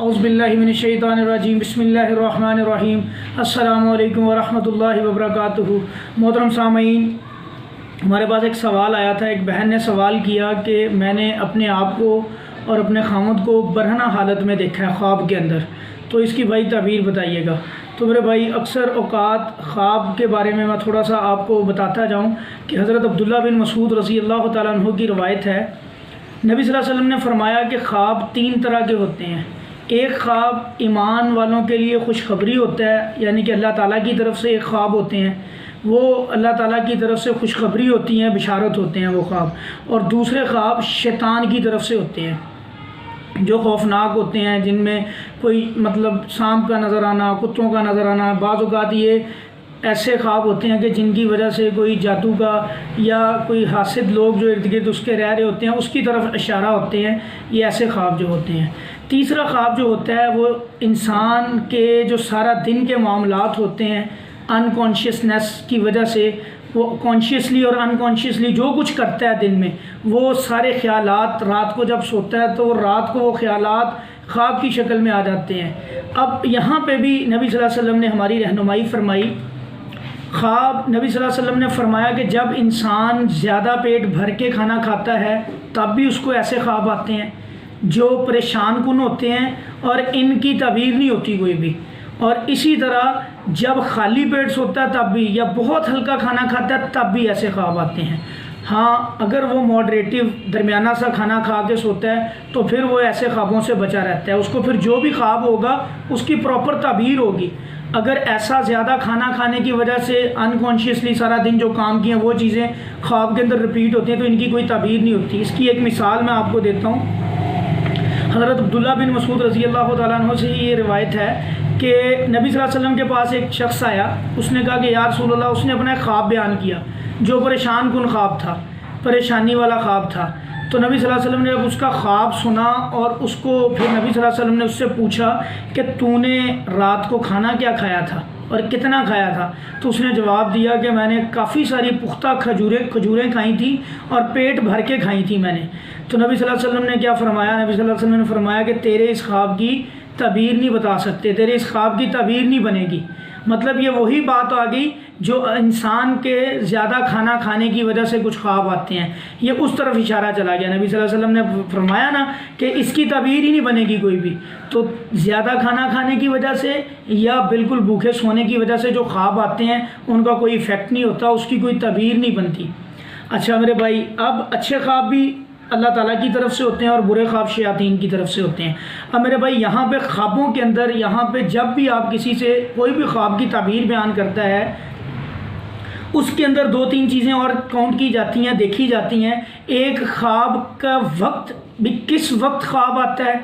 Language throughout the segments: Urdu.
اعوذ باللہ من الشیطان الرجیم بسم اللہ الرحمن الرحیم السلام علیکم ورحمۃ اللہ وبرکاتہ۔ محترم سامعین، ہمارے پاس ایک سوال آیا تھا۔ ایک بہن نے سوال کیا کہ میں نے اپنے آپ کو اور اپنے خامد کو برہنہ حالت میں دیکھا ہے خواب کے اندر، تو اس کی بھائی تعبیر بتائیے گا۔ تو میرے بھائی، اکثر اوقات خواب کے بارے میں تھوڑا سا آپ کو بتاتا جاؤں کہ حضرت عبداللہ بن مسعود رضی اللہ تعالیٰ عنہ کی روایت ہے، نبی صلی اللہ علیہ وسلم نے فرمایا کہ خواب 3 طرح کے ہوتے ہیں۔ ایک خواب ایمان والوں کے لیے خوشخبری ہوتا ہے، یعنی کہ اللہ تعالیٰ کی طرف سے ایک خواب ہوتے ہیں، وہ اللہ تعالیٰ کی طرف سے خوشخبری ہوتی ہیں، بشارت ہوتے ہیں وہ خواب۔ اور دوسرے خواب شیطان کی طرف سے ہوتے ہیں، جو خوفناک ہوتے ہیں، جن میں کوئی سانپ کا نظر آنا، کتوں کا نظر آنا۔ بعض اوقات یہ ایسے خواب ہوتے ہیں کہ جن کی وجہ سے کوئی جادو کا یا کوئی حاسد لوگ جو ارد گرد اس کے رہ رہے ہوتے ہیں اس کی طرف اشارہ ہوتے ہیں۔ یہ ایسے خواب جو ہوتے ہیں۔ تیسرا خواب جو ہوتا ہے وہ انسان کے جو سارا دن کے معاملات ہوتے ہیں، انکانشیسنیس کی وجہ سے وہ کانشیسلی اور انکانشیسلی جو کچھ کرتا ہے دن میں، وہ سارے خیالات رات کو جب سوتا ہے تو رات کو وہ خیالات خواب کی شکل میں آ جاتے ہیں۔ اب یہاں پہ بھی نبی صلی اللہ علیہ وسلم نے ہماری رہنمائی فرمائی۔ خواب نبی صلی اللہ علیہ وسلم نے فرمایا کہ جب انسان زیادہ پیٹ بھر کے کھانا کھاتا ہے تب بھی اس کو ایسے خواب آتے ہیں جو پریشان کن ہوتے ہیں اور ان کی تعبیر نہیں ہوتی کوئی بھی۔ اور اسی طرح جب خالی پیٹ سوتا ہے تب بھی، یا بہت ہلکا کھانا کھاتا ہے تب بھی ایسے خواب آتے ہیں۔ ہاں، اگر وہ ماڈریٹو درمیانہ سا کھانا کھا کے سوتا ہے تو پھر وہ ایسے خوابوں سے بچا رہتا ہے، اس کو پھر جو بھی خواب ہوگا اس کی پراپر تعبیر ہوگی۔ اگر ایسا زیادہ کھانا کھانے کی وجہ سے انکانشیسلی سارا دن جو کام کیے وہ چیزیں خواب کے اندر ریپیٹ ہوتی ہیں تو ان کی کوئی تعبیر نہیں ہوتی۔ اس کی ایک مثال میں آپ کو دیتا ہوں۔ حضرت عبداللہ بن مسعود رضی اللہ تعالیٰ عنہ سے یہ روایت ہے کہ نبی صلی اللہ علیہ وسلم کے پاس ایک شخص آیا، اس نے کہا کہ یا رسول اللہ، اس نے اپنا ایک خواب بیان کیا جو پریشان کن خواب تھا، پریشانی والا خواب تھا۔ تو نبی صلی اللہ علیہ وسلم نے جب اس کا خواب سنا اور اس کو پھر نبی صلی اللہ علیہ وسلم نے اس سے پوچھا کہ تو نے رات کو کھانا کیا کھایا تھا اور کتنا کھایا تھا؟ تو اس نے جواب دیا کہ میں نے کافی ساری پختہ کھجوریں کھائی تھیں اور پیٹ بھر کے کھائی تھیں میں نے۔ تو نبی صلی اللہ علیہ وسلم نے کیا فرمایا؟ نبی صلی اللہ علیہ وسلم نے فرمایا کہ تیرے اس خواب کی تعبیر نہیں بتا سکتے، تیرے اس خواب کی تعبیر نہیں بنے گی۔ مطلب یہ وہی بات آ گئی جو انسان کے زیادہ کھانا کھانے کی وجہ سے کچھ خواب آتے ہیں، یہ اس طرف اشارہ چلا گیا۔ نبی صلی اللہ علیہ وسلم نے فرمایا نا کہ اس کی تعبیر ہی نہیں بنے گی کوئی بھی۔ تو زیادہ کھانا کھانے کی وجہ سے یا بالکل بھوکے سونے کی وجہ سے جو خواب آتے ہیں ان کا کوئی ایفیکٹ نہیں ہوتا، اس کی کوئی تعبیر نہیں بنتی۔ اچھا میرے بھائی، اب اچھے خواب بھی اللہ تعالیٰ کی طرف سے ہوتے ہیں اور برے خواب شیاطین کی طرف سے ہوتے ہیں۔ اب میرے بھائی، یہاں پہ خوابوں کے اندر، یہاں پہ جب بھی آپ کسی سے کوئی بھی خواب کی تعبیر بیان کرتا ہے اس کے اندر 2-3 چیزیں اور کاؤنٹ کی جاتی ہیں، دیکھی جاتی ہیں۔ ایک، خواب کا وقت بھی، کس وقت خواب آتا ہے،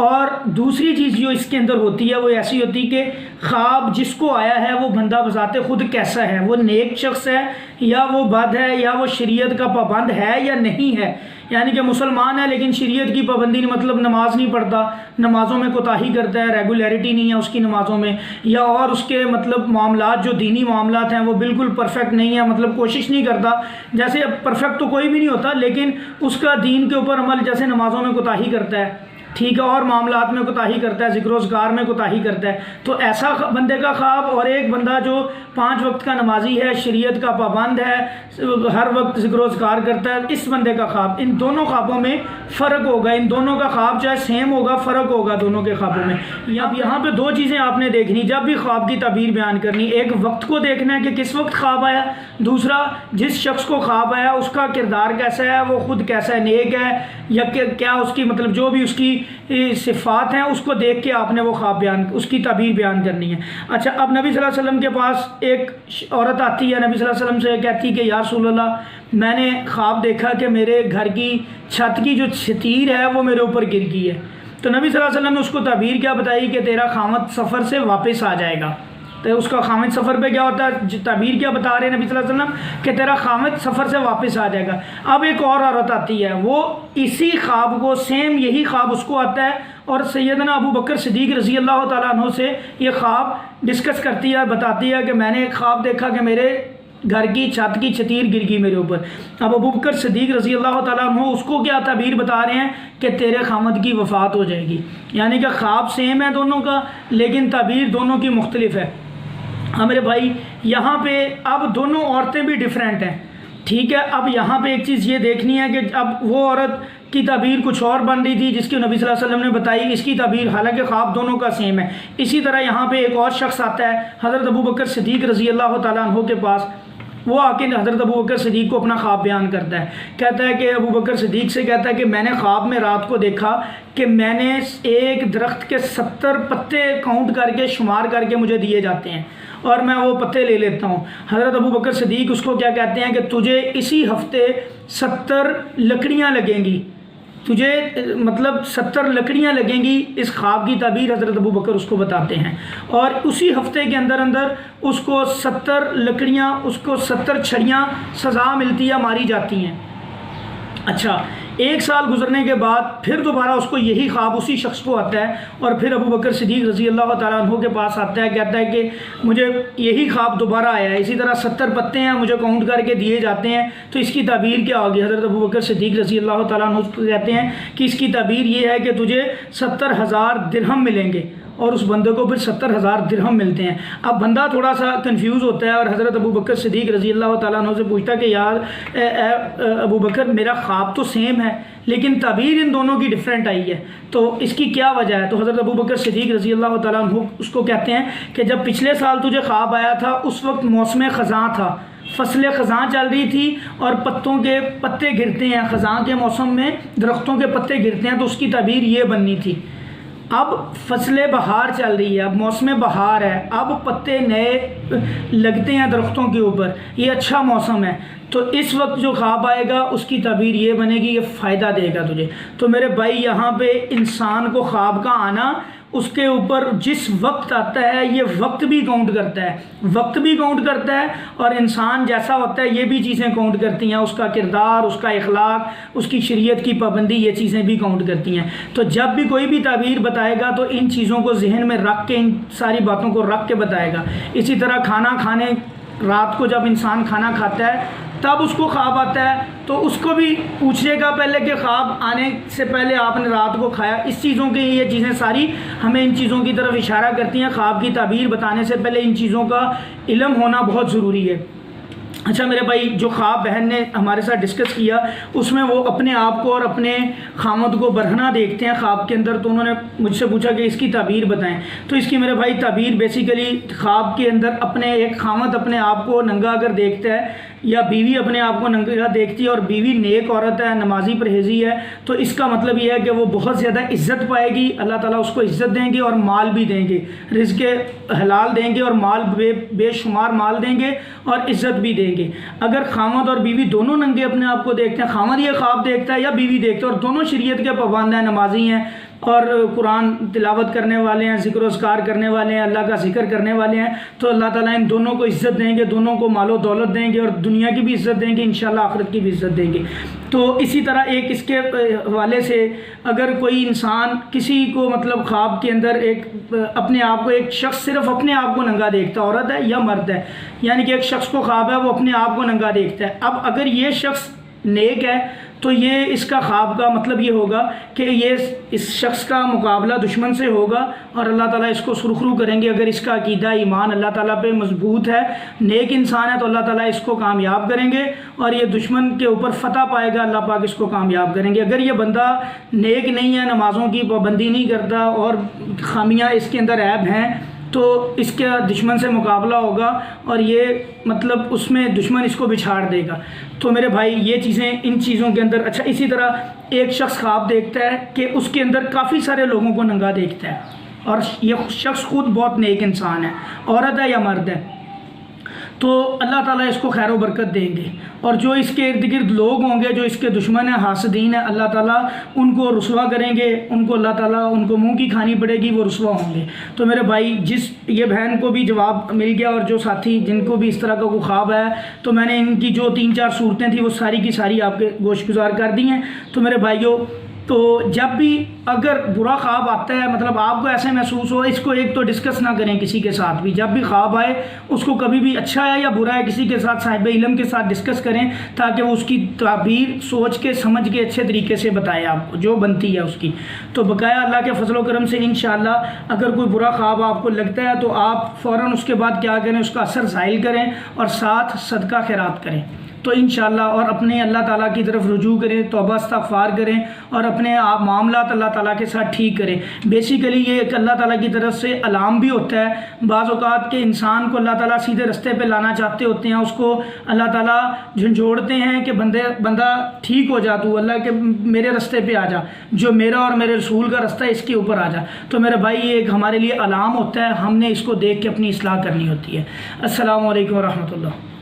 اور دوسری چیز جو اس کے اندر ہوتی ہے وہ ایسی ہوتی کہ خواب جس کو آیا ہے وہ بندہ بذات خود کیسا ہے، وہ نیک شخص ہے یا وہ بد ہے، یا وہ شریعت کا پابند ہے یا نہیں ہے۔ یعنی کہ مسلمان ہے لیکن شریعت کی پابندی نہیں، مطلب نماز نہیں پڑھتا، نمازوں میں کوتاہی کرتا ہے، ریگولیرٹی نہیں ہے اس کی نمازوں میں، یا اور اس کے معاملات جو دینی معاملات ہیں وہ بالکل پرفیکٹ نہیں ہے، مطلب کوشش نہیں کرتا۔ جیسے پرفیکٹ تو کوئی بھی نہیں ہوتا، لیکن اس کا دین کے اوپر عمل، جیسے نمازوں میں کوتاہی کرتا ہے، ٹھیک ہے، اور معاملات میں کوتاہی کرتا ہے، ذکر و اذکار میں کوتاہی کرتا ہے، تو ایسا بندے کا خواب، اور ایک بندہ جو 5 وقت کا نمازی ہے، شریعت کا پابند ہے، ہر وقت ذکر و اذکار کرتا ہے، اس بندے کا خواب، ان دونوں خوابوں میں فرق ہوگا۔ ان دونوں کا خواب چاہے سیم ہوگا، فرق ہوگا دونوں کے خوابوں میں۔ اب یہاں پہ 2 چیزیں آپ نے دیکھنی جب بھی خواب کی تعبیر بیان کرنی۔ ایک، وقت کو دیکھنا ہے کہ کس وقت خواب آیا۔ دوسرا، جس شخص کو خواب آیا اس کا کردار کیسا ہے، وہ خود کیسا ہے، نیک ہے یا کیا اس کی جو بھی اس کی صفات ہیں اس کو دیکھ کے آپ نے وہ خواب اس کی تعبیر بیان کرنی ہے۔ اچھا، اب نبی صلی اللہ علیہ وسلم کے پاس ایک عورت آتی ہے، نبی صلی اللہ علیہ وسلم سے کہتی کہ یا رسول اللہ، میں نے خواب دیکھا کہ میرے گھر کی چھت کی جو ستیر ہے وہ میرے اوپر گر گئی ہے۔ تو نبی صلی اللہ علیہ وسلم نے اس کو تعبیر کیا بتائی کہ تیرا خامد سفر سے واپس آ جائے گا۔ تو اس کا خامد سفر پہ کیا ہوتا ہے، تعبیر کیا بتا رہے ہیں نبی صلی اللہ علیہ وسلم کہ تیرا خامد سفر سے واپس آ جائے گا۔ اب ایک اور عورت آتی ہے، وہ اسی خواب کو، سیم یہی خواب اس کو آتا ہے، اور سیدنا ابو بکر صدیق رضی اللہ تعالیٰ عنہ سے یہ خواب ڈسکس کرتی ہے، بتاتی ہے کہ میں نے ایک خواب دیکھا کہ میرے گھر کی چھت کی چتیر گر گئی میرے اوپر۔ اب ابو بکر صدیق رضی اللہ تعالیٰ عنہ اس کو کیا تعبیر بتا رہے ہیں کہ تیرے خامد کی وفات ہو جائے گی، یعنی کہ خواب سیم ہے دونوں کا لیکن تعبیر دونوں کی مختلف ہے۔ ہاں میرے بھائی یہاں پہ اب دونوں عورتیں بھی ڈیفرنٹ ہیں، ٹھیک ہے۔ اب یہاں پہ ایک چیز یہ دیکھنی ہے کہ اب وہ عورت کی تعبیر کچھ اور بن رہی تھی جس کی نبی صلی اللہ علیہ وسلم نے بتائی، اس کی تعبیر حالانکہ خواب دونوں کا سیم ہے۔ اسی طرح یہاں پہ ایک اور شخص آتا ہے حضرت ابو بکر صدیق رضی اللہ تعالیٰ عنہ کے پاس، وہ آ کے حضرت ابو بکر صدیق کو اپنا خواب بیان کرتا ہے، کہتا ہے کہ ابو بکر صدیق سے کہتا ہے کہ میں نے خواب میں رات کو دیکھا کہ میں نے ایک درخت کے 70 پتے کاؤنٹ کر کے شمار کر کے مجھے دیے جاتے ہیں اور میں وہ پتے لے لیتا ہوں۔ حضرت ابو بکر صدیق اس کو کیا کہتے ہیں کہ تجھے اسی ہفتے 70 لکڑیاں لگیں گی، تجھے مطلب 70 لکڑیاں لگیں گی۔ اس خواب کی تعبیر حضرت ابو بکر اس کو بتاتے ہیں اور اسی ہفتے کے اندر اس کو 70 لکڑیاں، اس کو 70 چھڑیاں سزا ملتی ہے، ماری جاتی ہیں۔ اچھا، 1 سال گزرنے کے بعد پھر دوبارہ اس کو یہی خواب اسی شخص کو آتا ہے اور پھر ابو بکر صدیق رضی اللہ تعالیٰ عنہ کے پاس آتا ہے، کہتا ہے کہ مجھے یہی خواب دوبارہ آیا ہے، اسی طرح 70 پتے ہیں مجھے کاؤنٹ کر کے دیے جاتے ہیں، تو اس کی تعبیر کیا ہوگی؟ حضرت ابو بکر صدیق رضی اللہ تعالیٰ عنہ کہتے ہیں کہ اس کی تعبیر یہ ہے کہ تجھے 70,000 درہم ملیں گے، اور اس بندے کو پھر 70,000 درہم ملتے ہیں۔ اب بندہ تھوڑا سا کنفیوز ہوتا ہے اور حضرت ابو بکر صدیق رضی اللہ تعالیٰ عنہ سے پوچھتا ہے کہ یار ابو بکر میرا خواب تو سیم ہے لیکن تعبیر ان دونوں کی ڈیفرنٹ آئی ہے، تو اس کی کیا وجہ ہے؟ تو حضرت ابو بکر صدیق رضی اللہ تعالیٰ عنہ اس کو کہتے ہیں کہ جب پچھلے سال تجھے خواب آیا تھا اس وقت موسم خزاں تھا، فصل خزاں چل رہی تھی اور پتوں کے پتے گرتے ہیں، خزاں کے موسم میں درختوں کے پتے گرتے ہیں، تو اس کی تعبیر یہ بننی تھی۔ اب فصل بہار چل رہی ہے، اب موسم بہار ہے، اب پتے نئے لگتے ہیں درختوں کے اوپر، یہ اچھا موسم ہے، تو اس وقت جو خواب آئے گا اس کی تعبیر یہ بنے گی، یہ فائدہ دے گا تجھے۔ تو میرے بھائی یہاں پہ انسان کو خواب کا آنا اس کے اوپر جس وقت آتا ہے یہ وقت بھی کاؤنٹ کرتا ہے، وقت بھی کاؤنٹ کرتا ہے اور انسان جیسا ہوتا ہے یہ بھی چیزیں کاؤنٹ کرتی ہیں، اس کا کردار، اس کا اخلاق، اس کی شریعت کی پابندی، یہ چیزیں بھی کاؤنٹ کرتی ہیں۔ تو جب بھی کوئی بھی تعبیر بتائے گا تو ان چیزوں کو ذہن میں رکھ کے، ان ساری باتوں کو رکھ کے بتائے گا۔ اسی طرح کھانا کھانے، رات کو جب انسان کھانا کھاتا ہے تب اس کو خواب آتا ہے تو اس کو بھی پوچھے گا پہلے کہ خواب آنے سے پہلے آپ نے رات کو کھایا، اس چیزوں کی یہ چیزیں ساری ہمیں ان چیزوں کی طرف اشارہ کرتی ہیں۔ خواب کی تعبیر بتانے سے پہلے ان چیزوں کا علم ہونا بہت ضروری ہے۔ اچھا میرے بھائی، جو خواب بہن نے ہمارے ساتھ ڈسکس کیا اس میں وہ اپنے آپ کو اور اپنے خامد کو برہنہ دیکھتے ہیں خواب کے اندر، تو انہوں نے مجھ سے پوچھا کہ اس کی تعبیر بتائیں۔ تو اس کی میرے بھائی تعبیر بیسیکلی خواب کے اندر اپنے ایک خامد اپنے آپ کو ننگا اگر دیکھتا ہے یا بیوی اپنے آپ کو ننگا دیکھتی ہے اور بیوی نیک عورت ہے، نمازی پرہیزی ہے، تو اس کا مطلب یہ ہے کہ وہ بہت زیادہ عزت پائے گی، اللہ تعالیٰ اس کو عزت دیں گے اور مال بھی دیں گے، رزق حلال دیں گے اور مال بے شمار مال دیں گے اور عزت بھی دیں گے۔ اگر خامد اور بیوی دونوں ننگے اپنے آپ کو دیکھتے ہیں، خامد یہ خواب دیکھتا ہے یا بیوی دیکھتا ہے اور دونوں شریعت کے پابند ہیں، نمازی ہیں اور قرآن تلاوت کرنے والے ہیں، ذکر و اذکار کرنے والے ہیں، اللہ کا ذکر کرنے والے ہیں، تو اللہ تعالیٰ ان دونوں کو عزت دیں گے، دونوں کو مال و دولت دیں گے اور دنیا کی بھی عزت دیں گے، انشاءاللہ آخرت کی بھی عزت دیں گے۔ تو اسی طرح ایک اس کے حوالے سے اگر کوئی انسان کسی کو مطلب خواب کے اندر ایک اپنے آپ کو، ایک شخص صرف اپنے آپ کو ننگا دیکھتا ہے، عورت ہے یا مرد ہے، یعنی کہ ایک شخص کو خواب ہے وہ اپنے آپ کو ننگا دیکھتا ہے۔ اب اگر یہ شخص نیک ہے تو یہ اس کا خواب کا مطلب یہ ہوگا کہ یہ اس شخص کا مقابلہ دشمن سے ہوگا اور اللہ تعالیٰ اس کو سرخرو کریں گے۔ اگر اس کا عقیدہ ایمان اللہ تعالیٰ پہ مضبوط ہے، نیک انسان ہے، تو اللہ تعالیٰ اس کو کامیاب کریں گے اور یہ دشمن کے اوپر فتح پائے گا، اللہ پاک اس کو کامیاب کریں گے۔ اگر یہ بندہ نیک نہیں ہے، نمازوں کی پابندی نہیں کرتا اور خامیاں اس کے اندر عیب ہیں، تو اس کے دشمن سے مقابلہ ہوگا اور یہ مطلب اس میں دشمن اس کو بچھاڑ دے گا۔ تو میرے بھائی یہ چیزیں ان چیزوں کے اندر۔ اچھا، اسی طرح ایک شخص خواب دیکھتا ہے کہ اس کے اندر کافی سارے لوگوں کو ننگا دیکھتا ہے اور یہ شخص خود بہت نیک انسان ہے، عورت ہے یا مرد ہے، تو اللہ تعالیٰ اس کو خیر و برکت دیں گے، اور جو اس کے ارد گرد لوگ ہوں گے جو اس کے دشمن ہیں، حاسدین ہیں، اللہ تعالیٰ ان کو رسوا کریں گے، ان کو اللہ تعالیٰ ان کو منہ کی کھانی پڑے گی، وہ رسوا ہوں گے۔ تو میرے بھائی، جس یہ بہن کو بھی جواب مل گیا اور جو ساتھی جن کو بھی اس طرح کا کوئی خواب ہے، تو میں نے ان کی جو 3-4 صورتیں تھیں وہ ساری کی ساری آپ کے گوش گزار کر دی ہیں۔ تو میرے بھائیوں، تو جب بھی اگر برا خواب آتا ہے، مطلب آپ کو ایسے محسوس ہو، اس کو ایک تو ڈسکس نہ کریں کسی کے ساتھ بھی، جب بھی خواب آئے اس کو کبھی بھی اچھا ہے یا برا ہے کسی کے ساتھ صاحب علم کے ساتھ ڈسکس کریں، تاکہ وہ اس کی تعبیر سوچ کے سمجھ کے اچھے طریقے سے بتائے آپ کو جو بنتی ہے اس کی۔ تو بقایا اللہ کے فضل و کرم سے انشاءاللہ اگر کوئی برا خواب آپ کو لگتا ہے تو آپ فوراً اس کے بعد کیا کریں، اس کا اثر زائل کریں اور ساتھ صدقہ خیرات کریں، تو انشاءاللہ اور اپنے اللہ تعالیٰ کی طرف رجوع کریں، توبہ استغفار کریں اور اپنے آپ معاملات اللہ تعالیٰ کے ساتھ ٹھیک کریں۔ بیسیکلی یہ ایک اللہ تعالیٰ کی طرف سے علام بھی ہوتا ہے، بعض اوقات کے انسان کو اللہ تعالیٰ سیدھے رستے پہ لانا چاہتے ہوتے ہیں، اس کو اللہ تعالیٰ جھنجھوڑتے ہیں کہ بندہ ٹھیک ہو جا، تو اللہ کے میرے رستے پہ آ جا، جو میرا اور میرے رسول کا رستہ ہے اس کے اوپر آ جا۔ تو میرے بھائی یہ ایک ہمارے لیے علام ہوتا ہے، ہم نے اس کو دیکھ کے اپنی اصلاح کرنی ہوتی ہے۔ السلام علیکم ورحمۃ اللہ۔